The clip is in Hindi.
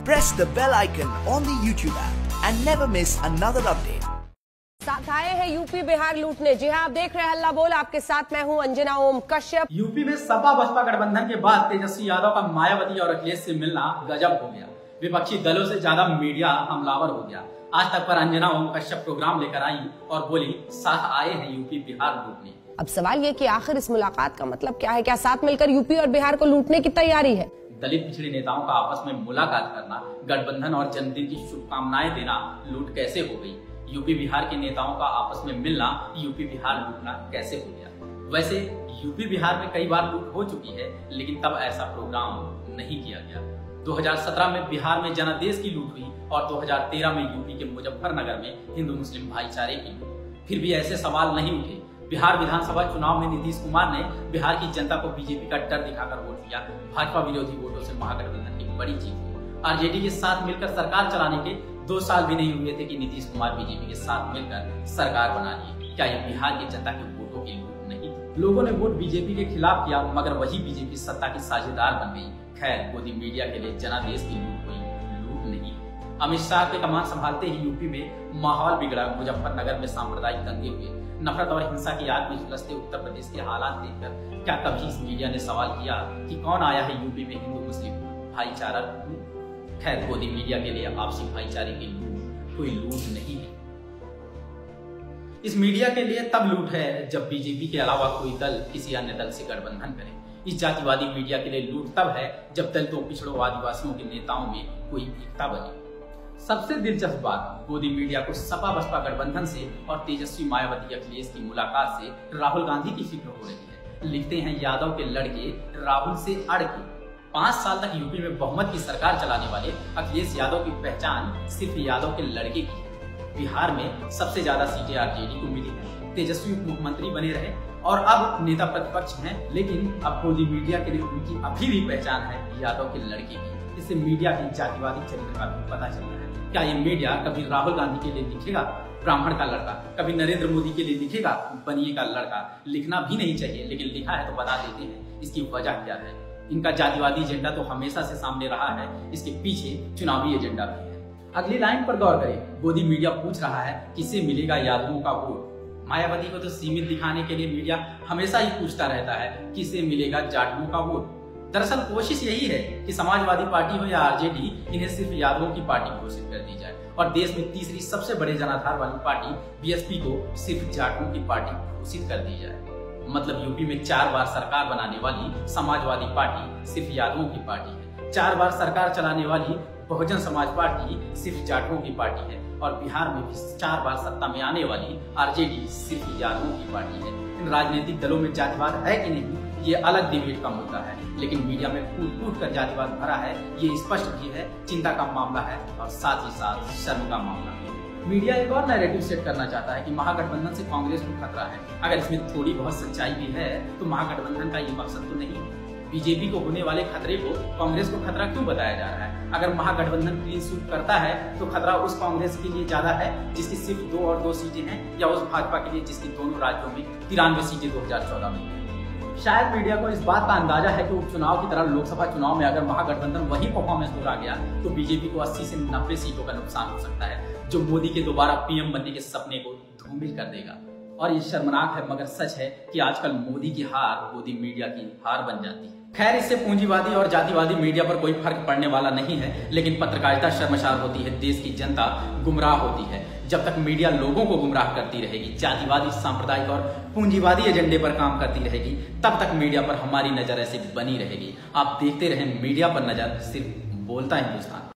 press the bell icon on the YouTube app and never miss another update. साथ आए हैं यूपी बिहार लूटने। जी हाँ, आप देख रहे हैं हल्ला बोल। आपके साथ मैं हूं अंजना ओम कश्यप। यूपी में सपा बसपा गठबंधन के बाद तेजस्वी यादव का मायावती और अखिलेश से मिलना गजब हो गया। विपक्षी दलों से ज्यादा मीडिया हमलावर हो गया। आज तक पर अंजना ओम कश्यप प्रोग्राम लेकर आई और बोली साथ आए हैं यूपी बिहार लूटने। अब सवाल ये कि आखिर इस मुलाकात का मतलब क्या है? क्या साथ मिलकर यूपी और बिहार को लूटने की तैयारी है? दलित पिछड़े नेताओं का आपस में मुलाकात करना, गठबंधन और जन्मदिन की शुभकामनाएं देना लूट कैसे हो गई? यूपी बिहार के नेताओं का आपस में मिलना यूपी बिहार लूटना कैसे हो गया? वैसे यूपी बिहार में कई बार लूट हो चुकी है, लेकिन तब ऐसा प्रोग्राम नहीं किया गया। 2017 में बिहार में जनादेश की लूट हुई और 2013 में यूपी के मुजफ्फरनगर में हिंदू मुस्लिम भाईचारे की लूट। फिर भी ऐसे सवाल नहीं उठे। बिहार विधानसभा चुनाव में नीतीश कुमार ने बिहार की जनता को बीजेपी का डर दिखाकर वोट दिया। भाजपा विरोधी वोटों से महागठबंधन की बड़ी जीत हुई। आरजेडी के साथ मिलकर सरकार चलाने के 2 साल भी नहीं हुए थे कि नीतीश कुमार बीजेपी के साथ मिलकर सरकार बना लिए। क्या ये बिहार की जनता के वोटों की लूट नहीं? लोगों ने वोट बीजेपी के खिलाफ किया, मगर वही बीजेपी सत्ता की साझेदार बन गई। खैर, मोदी मीडिया के लिए जनादेश की लूट हुई, लूट नहीं। अमित शाह के कमान संभालते ही यूपी में माहौल बिगड़ा। मुजफ्फरनगर में सांप्रदायिक दंगे हुए। नफरत और हिंसा की आग में झुलसते उत्तर प्रदेश के हालात देखकर क्या कभी इस मीडिया ने सवाल किया कि कौन आया है यूपी में हिंदू मुस्लिम भाईचारा? खैर, मोदी मीडिया के लिए आपसी भाईचारे की लूट कोई लूट नहीं है। इस मीडिया के लिए तब लूट है जब बीजेपी के अलावा कोई दल किसी अन्य दल से गठबंधन करे। इस जातिवादी मीडिया के लिए लूट तब है जब दलितों, पिछड़ों, आदिवासियों के नेताओं में कोई एकता बने। सबसे दिलचस्प बात, मोदी मीडिया को सपा बसपा गठबंधन से और तेजस्वी मायावती अखिलेश की मुलाकात से राहुल गांधी की फिक्र हो रही है। लिखते हैं यादव के लड़के राहुल से अड़ के। 5 साल तक यूपी में बहुमत की सरकार चलाने वाले अखिलेश यादव की पहचान सिर्फ यादव के लड़के की है। बिहार में सबसे ज्यादा सीटें आरजेडी को मिली है। तेजस्वी उप मुख्यमंत्री बने रहे और अब नेता प्रतिपक्ष हैं, लेकिन अब मोदी मीडिया के लिए उनकी अभी भी पहचान है यादव के लड़के की। इससे मीडिया की जातिवादी चरित्र का भी पता चलता है। क्या ये मीडिया कभी राहुल गांधी के लिए लिखेगा ब्राह्मण का लड़का, कभी नरेंद्र मोदी के लिए लिखेगा बनिए का लड़का? लिखना भी नहीं चाहिए, लेकिन लिखा है तो बता देते हैं इसकी वजह क्या है। इनका जातिवादी एजेंडा तो हमेशा से सामने रहा है, इसके पीछे चुनावी एजेंडा भी है। अगली लाइन पर गौर करें। मोदी मीडिया पूछ रहा है किसे मिलेगा यादवों का वोट। मायावती को तो सीमित दिखाने के लिए मीडिया हमेशा ही पूछता रहता है किसे मिलेगा जाटवों का वोट। दरअसल कोशिश यही है कि समाजवादी पार्टी हो या आरजेडी, इन्हें सिर्फ यादवों की पार्टी घोषित कर दी जाए और देश में तीसरी सबसे बड़े जनाधार वाली पार्टी बीएसपी को सिर्फ जाटवों की पार्टी घोषित कर दी जाए। मतलब यूपी में 4 बार सरकार बनाने वाली समाजवादी पार्टी सिर्फ यादवों की पार्टी है। 4 बार सरकार चलाने वाली बहुजन समाज पार्टी सिर्फ जाटवों की पार्टी है और बिहार में भी 4 बार सत्ता में आने वाली आरजेडी सिर्फ यादवों की पार्टी है। इन राजनीतिक दलों में जातिवाद है कि नहीं, ये अलग डिबेट का मुद्दा है, लेकिन मीडिया में कूट कर जातिवाद भरा है, ये स्पष्ट भी है। चिंता का मामला है और साथ ही साथ शर्म का मामला है। मीडिया एक और नैरेटिव सेट करना चाहता है कि महागठबंधन से कांग्रेस को खतरा है। अगर इसमें थोड़ी बहुत सच्चाई भी है तो महागठबंधन का ये मकसद तो नहीं। बीजेपी को होने वाले खतरे को कांग्रेस को खतरा क्यों बताया जा रहा है? अगर महागठबंधन क्लीन स्वीप करता है तो खतरा उस कांग्रेस के लिए ज्यादा है जिसकी सिर्फ 2 और 2 सीटें हैं, या उस भाजपा के लिए जिसकी दोनों राज्यों में 93 सीटें 2014 में हैं। शायद मीडिया को इस बात का अंदाजा है कि उपचुनाव की तरह लोकसभा चुनाव में अगर महागठबंधन वही परफॉर्मेंस दोहरा गया तो बीजेपी को 80 से 90 सीटों का नुकसान हो सकता है, जो मोदी के दोबारा पीएम बनने के सपने को धूमिल कर देगा। और ये शर्मनाक है मगर सच है कि आजकल मोदी की हार मोदी मीडिया की हार बन जाती है। खैर, इससे पूंजीवादी और जातिवादी मीडिया पर कोई फर्क पड़ने वाला नहीं है, लेकिन पत्रकारिता शर्मसार होती है, देश की जनता गुमराह होती है। जब तक मीडिया लोगों को गुमराह करती रहेगी, जातिवादी, सांप्रदायिक और पूंजीवादी एजेंडे पर काम करती रहेगी, तब तक मीडिया पर हमारी नजर ऐसे बनी रहेगी। आप देखते रहें मीडिया पर नजर, सिर्फ बोलता हिंदुस्तान।